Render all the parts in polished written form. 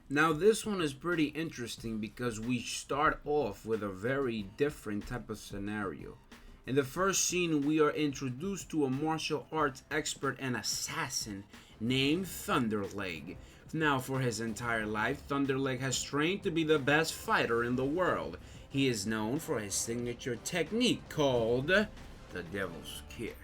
Now this one is pretty interesting because we start off with a very different type of scenario. In the first scene, we are introduced to a martial arts expert and assassin named Thunderleg. Now, for his entire life, Thunderleg has trained to be the best fighter in the world. He is known for his signature technique called the Devil's Kick.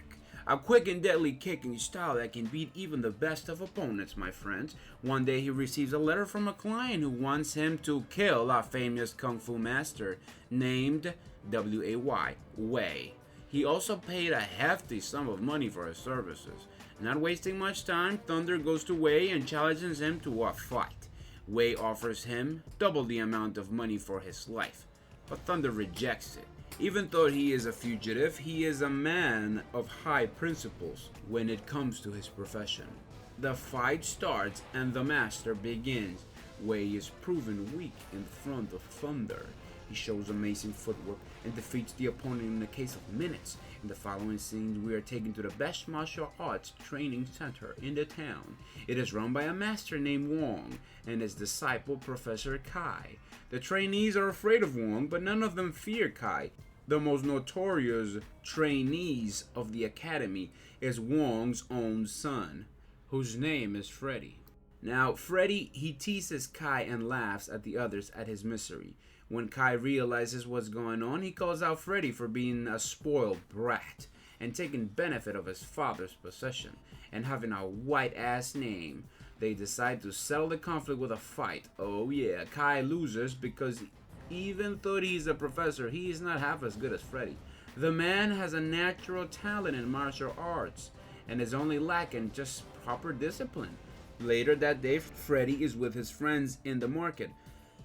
A quick and deadly kicking style that can beat even the best of opponents, my friends. One day he receives a letter from a client who wants him to kill a famous kung fu master named W.A.Y. Wei. He also paid a hefty sum of money for his services. Not wasting much time, Thunder goes to Wei and challenges him to a fight. Wei offers him double the amount of money for his life, but Thunder rejects it. Even though he is a fugitive, he is a man of high principles when it comes to his profession. The fight starts and the master begins. Wei is proven weak in front of Thunder. He shows amazing footwork and defeats the opponent in the case of minutes. In the following scenes, we are taken to the best martial arts training center in the town. It is run by a master named Wong and his disciple Professor Kai. The trainees are afraid of Wong, but none of them fear Kai. The most notorious trainees of the academy is Wong's own son, whose name is Freddy. Now, Freddy, he teases Kai and laughs at the others at his misery. When Kai realizes what's going on, he calls out Freddy for being a spoiled brat and taking benefit of his father's possession and having a white-ass name. They decide to settle the conflict with a fight. Oh yeah, Kai loses because even though he's a professor, he is not half as good as Freddy. The man has a natural talent in martial arts and is only lacking just proper discipline. Later that day, Freddy is with his friends in the market,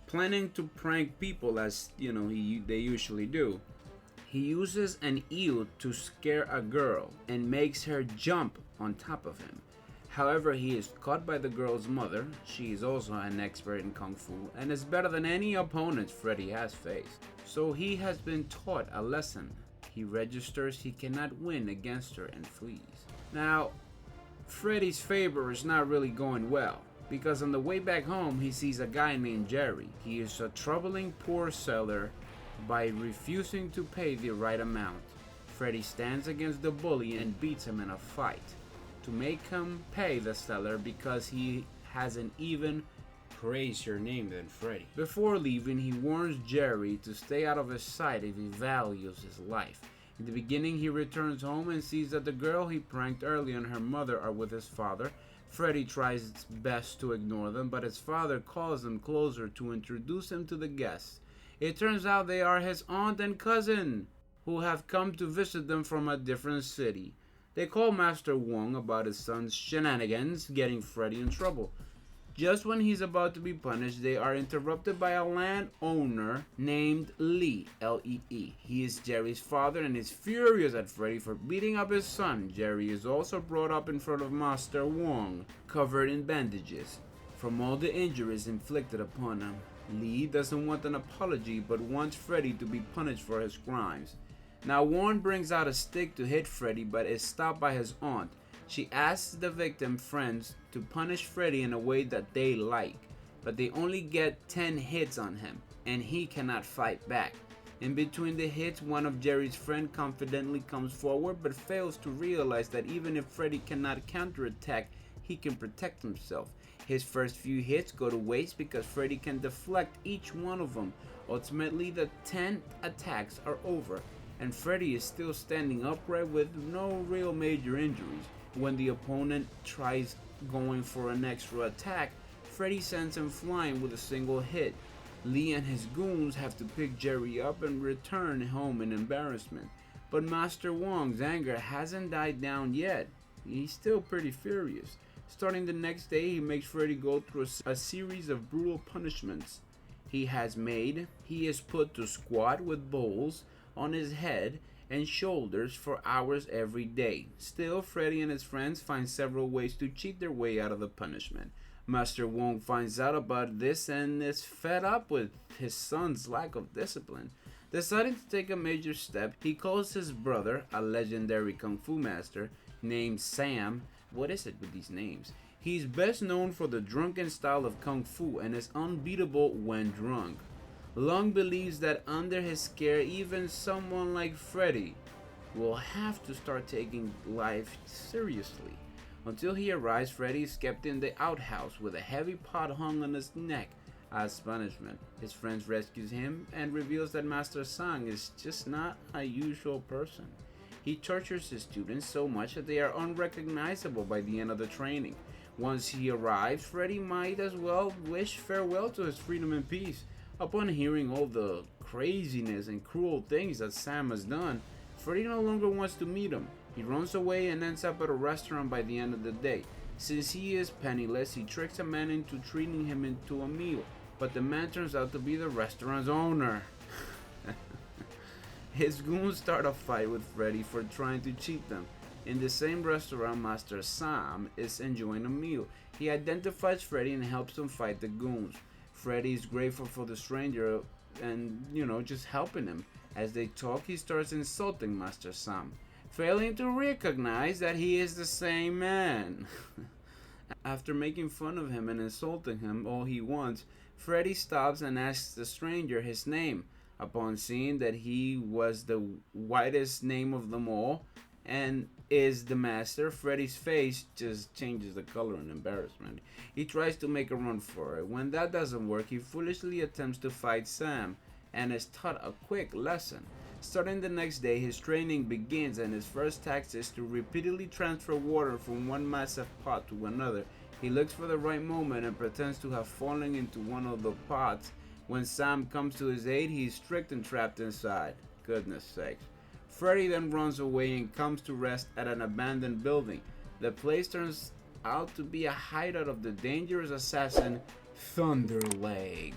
planning to prank people as they usually do. He uses an eel to scare a girl and makes her jump on top of him. However, he is caught by the girl's mother. She is also an expert in kung fu and is better than any opponent Freddy has faced. So he has been taught a lesson. He registers he cannot win against her and flees. Now, Freddy's favor is not really going well, because on the way back home he sees a guy named Jerry. He is a troubling poor seller by refusing to pay the right amount. Freddy stands against the bully and beats him in a fight to make him pay the seller because he has an even crazier name than Freddy. Before leaving, he warns Jerry to stay out of his sight if he values his life. In the beginning, he returns home and sees that the girl he pranked earlier and her mother are with his father. Freddy tries his best to ignore them, but his father calls them closer to introduce him to the guests. It turns out they are his aunt and cousin, who have come to visit them from a different city. They call Master Wong about his son's shenanigans, getting Freddy in trouble. Just when he's about to be punished, they are interrupted by a landowner named Lee, L-E-E. He is Jerry's father and is furious at Freddy for beating up his son. Jerry is also brought up in front of Master Wong, covered in bandages from all the injuries inflicted upon him. Lee doesn't want an apology but wants Freddy to be punished for his crimes. Now Wong brings out a stick to hit Freddy but is stopped by his aunt. She asks the victim friends to punish Freddy in a way that they like, but they only get 10 hits on him, and he cannot fight back. In between the hits, one of Jerry's friends confidently comes forward, but fails to realize that even if Freddy cannot counterattack, he can protect himself. His first few hits go to waste because Freddy can deflect each one of them. Ultimately, the 10 attacks are over, and Freddy is still standing upright with no real major injuries. When the opponent tries going for an extra attack, Freddy sends him flying with a single hit. Lee and his goons have to pick Jerry up and return home in embarrassment. But Master Wong's anger hasn't died down yet. He's still pretty furious. Starting the next day, he makes Freddy go through a series of brutal punishments he has made. He is put to squat with bowls on his head and shoulders for hours every day. Still, Freddy and his friends find several ways to cheat their way out of the punishment. Master Wong finds out about this and is fed up with his son's lack of discipline. Deciding to take a major step, he calls his brother, a legendary kung fu master named Sam. What is it with these names? He's best known for the drunken style of kung fu and is unbeatable when drunk. Long believes that under his care, even someone like Freddy will have to start taking life seriously. Until he arrives, Freddy is kept in the outhouse with a heavy pot hung on his neck as punishment. His friends rescues him and reveals that Master Sang is just not a usual person. He tortures his students so much that they are unrecognizable by the end of the training. Once he arrives, Freddy might as well wish farewell to his freedom and peace. Upon hearing all the craziness and cruel things that Sam has done, Freddy no longer wants to meet him. He runs away and ends up at a restaurant by the end of the day. Since he is penniless, he tricks a man into treating him into a meal, but the man turns out to be the restaurant's owner. His goons start a fight with Freddy for trying to cheat them. In the same restaurant, Master Sam is enjoying a meal. He identifies Freddy and helps him fight the goons. Freddy is grateful for the stranger and, just helping him. As they talk, he starts insulting Master Sam, failing to recognize that he is the same man. After making fun of him and insulting him all he wants, Freddy stops and asks the stranger his name. Upon seeing that he was the whitest name of them all and is the master, Freddy's face just changes the color in embarrassment. He tries to make a run for it. When that doesn't work, he foolishly attempts to fight Sam and is taught a quick lesson. Starting the next day, his training begins, and his first task is to repeatedly transfer water from one massive pot to another. He looks for the right moment and pretends to have fallen into one of the pots. When Sam comes to his aid, he is tricked and trapped inside. Goodness sakes. Freddy then runs away and comes to rest at an abandoned building. The place turns out to be a hideout of the dangerous assassin Thunderleg.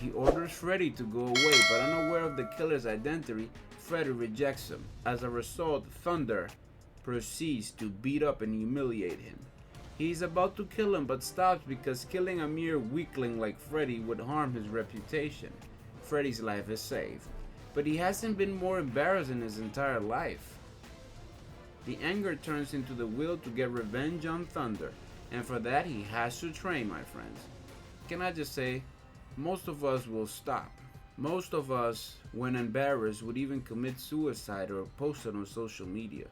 He orders Freddy to go away, but unaware of the killer's identity, Freddy rejects him. As a result, Thunder proceeds to beat up and humiliate him. He is about to kill him but stops because killing a mere weakling like Freddy would harm his reputation. Freddy's life is saved, but he hasn't been more embarrassed in his entire life. The anger turns into the will to get revenge on Thunder, and for that he has to train, my friends. Can I just say, most of us will stop. Most of us, when embarrassed, would even commit suicide or post it on social media.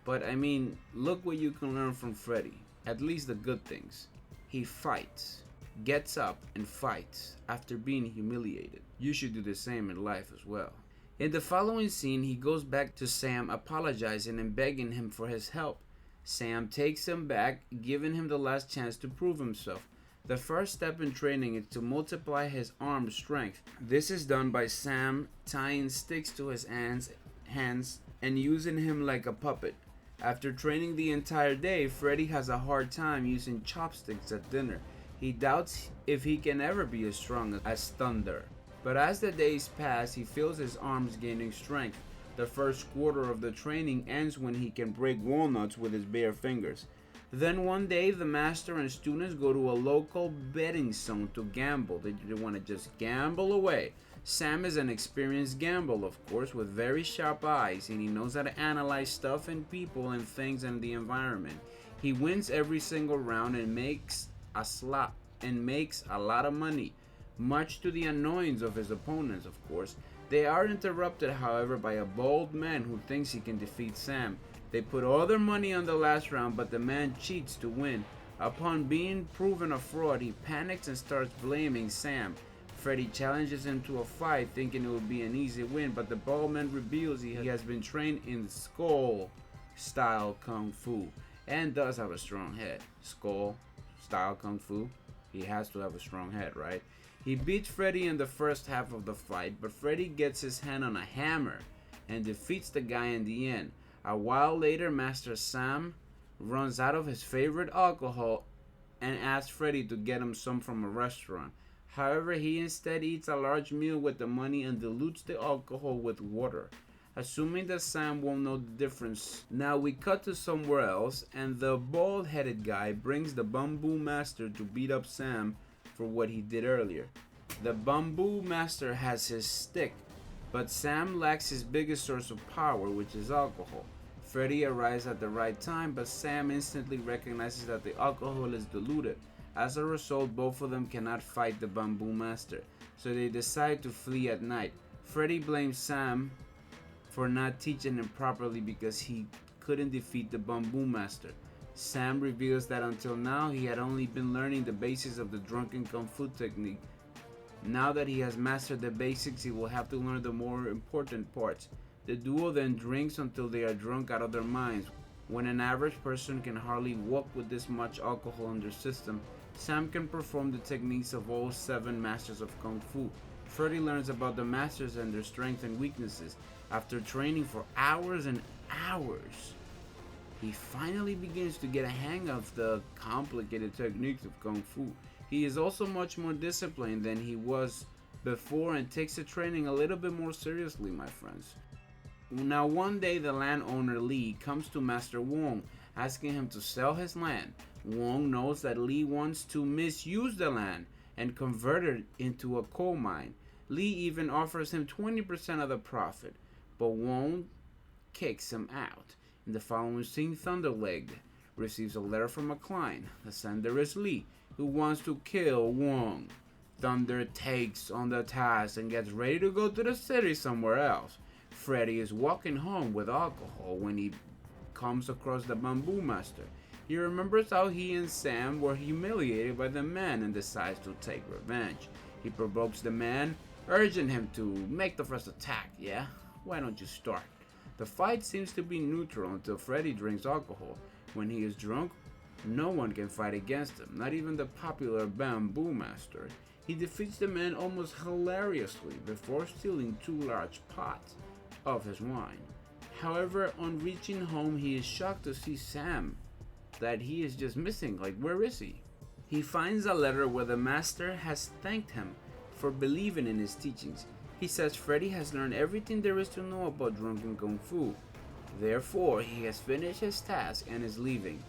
But I mean, look what you can learn from Freddy. At least the good things. He fights, gets up and fights after being humiliated. You should do the same in life as well. In the following scene, he goes back to Sam, apologizing and begging him for his help. Sam takes him back, giving him the last chance to prove himself. The first step in training is to multiply his arm strength. This is done by Sam tying sticks to his hands and using him like a puppet. After training the entire day, Freddy has a hard time using chopsticks at dinner. He doubts if he can ever be as strong as Thunder. But as the days pass, he feels his arms gaining strength. The first quarter of the training ends when he can break walnuts with his bare fingers. Then one day, the master and students go to a local betting zone to gamble. They want to just gamble away. Sam is an experienced gambler, of course, with very sharp eyes, and he knows how to analyze stuff and people and things and the environment. He wins every single round and makes a lot of money, much to the annoyance of his opponents, of course. They are interrupted, however, by a bold man who thinks he can defeat Sam. They put all their money on the last round, but the man cheats to win. Upon being proven a fraud, he panics and starts blaming Sam. Freddy challenges him to a fight, thinking it would be an easy win, but the bald man reveals he has been trained in skull-style kung fu and does have a strong head. Skull-style kung fu? He has to have a strong head, right? He beats Freddy in the first half of the fight, but Freddy gets his hand on a hammer and defeats the guy in the end. A while later, Master Sam runs out of his favorite alcohol and asks Freddy to get him some from a restaurant. However, he instead eats a large meal with the money and dilutes the alcohol with water, assuming that Sam won't know the difference. Now we cut to somewhere else, and the bald-headed guy brings the Bamboo Master to beat up Sam for what he did earlier. The Bamboo Master has his stick, but Sam lacks his biggest source of power, which is alcohol. Freddy arrives at the right time, but Sam instantly recognizes that the alcohol is diluted. As a result, both of them cannot fight the Bamboo Master, so they decide to flee at night. Freddy blames Sam for not teaching him properly because he couldn't defeat the Bamboo Master. Sam reveals that until now he had only been learning the basics of the drunken kung fu technique. Now that he has mastered the basics, he will have to learn the more important parts. The duo then drinks until they are drunk out of their minds. When an average person can hardly walk with this much alcohol in their system, Sam can perform the techniques of all 7 masters of kung fu. Freddy learns about the masters and their strengths and weaknesses. After training for hours and hours, he finally begins to get a hang of the complicated techniques of kung fu. He is also much more disciplined than he was before and takes the training a little bit more seriously, my friends. Now one day the landowner Lee comes to Master Wong asking him to sell his land. Wong knows that Lee wants to misuse the land and convert it into a coal mine. Lee even offers him 20% of the profit, but Wong kicks him out. In the following scene, Thunderleg receives a letter from a client. The sender is Lee, who wants to kill Wong. Thunder takes on the task and gets ready to go to the city somewhere else. Freddy is walking home with alcohol when he comes across the Bamboo Master. He remembers how he and Sam were humiliated by the man and decides to take revenge. He provokes the man, urging him to make the first attack. Yeah? Why don't you start? The fight seems to be neutral until Freddy drinks alcohol. When he is drunk, no one can fight against him, not even the popular Bamboo Master. He defeats the man almost hilariously before stealing 2 large pots of his wine. However, on reaching home, he is shocked to see Sam that he is just missing. Like, where is he? He finds a letter where the master has thanked him for believing in his teachings. He says Freddy has learned everything there is to know about drunken kung fu. Therefore, he has finished his task and is leaving.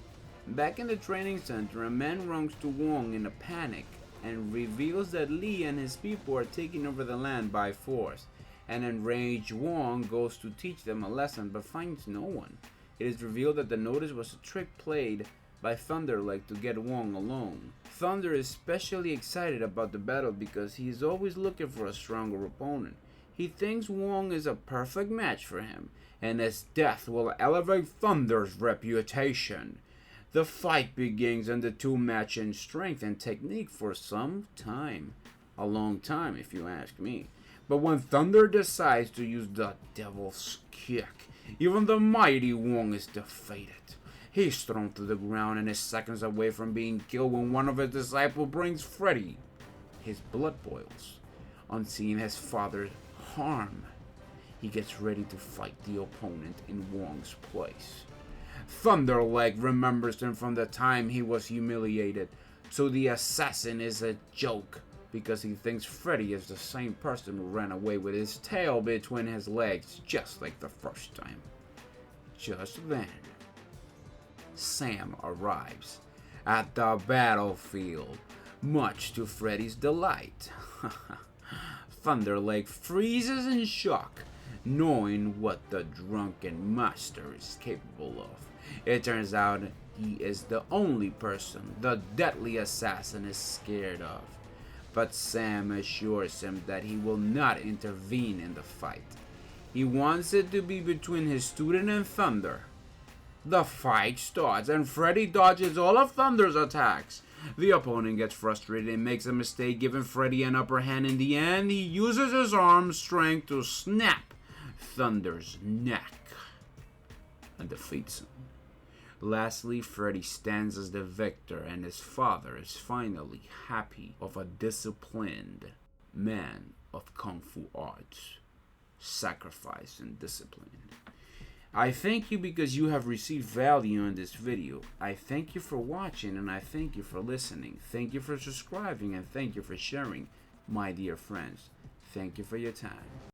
Back in the training center, a man runs to Wong in a panic and reveals that Lee and his people are taking over the land by force. An enraged Wong goes to teach them a lesson but finds no one. It is revealed that the notice was a trick played by Thunderleg to get Wong alone. Thunder is especially excited about the battle because he is always looking for a stronger opponent. He thinks Wong is a perfect match for him, and his death will elevate Thunder's reputation. The fight begins and the two match in strength and technique for some time. A long time, if you ask me. But when Thunder decides to use the Devil's Kick, even the mighty Wong is defeated. He's thrown to the ground and is seconds away from being killed when one of his disciples brings Freddy. His blood boils. On seeing his father harm, he gets ready to fight the opponent in Wong's place. Thunderleg remembers him from the time he was humiliated, so the assassin is a joke because he thinks Freddy is the same person who ran away with his tail between his legs just like the first time. Just then, Sam arrives at the battlefield, much to Freddy's delight. Thunderleg freezes in shock, knowing what the drunken master is capable of. It turns out he is the only person the deadly assassin is scared of. But Sam assures him that he will not intervene in the fight. He wants it to be between his student and Thunder. The fight starts and Freddy dodges all of Thunder's attacks. The opponent gets frustrated and makes a mistake, giving Freddy an upper hand. In the end, he uses his arm strength to snap Thunder's neck and defeats him. Lastly, Freddy stands as the victor and his father is finally happy of a disciplined man of Kung Fu arts, sacrifice and discipline. I thank you because you have received value in this video. I thank you for watching and I thank you for listening. Thank you for subscribing and thank you for sharing, my dear friends. Thank you for your time.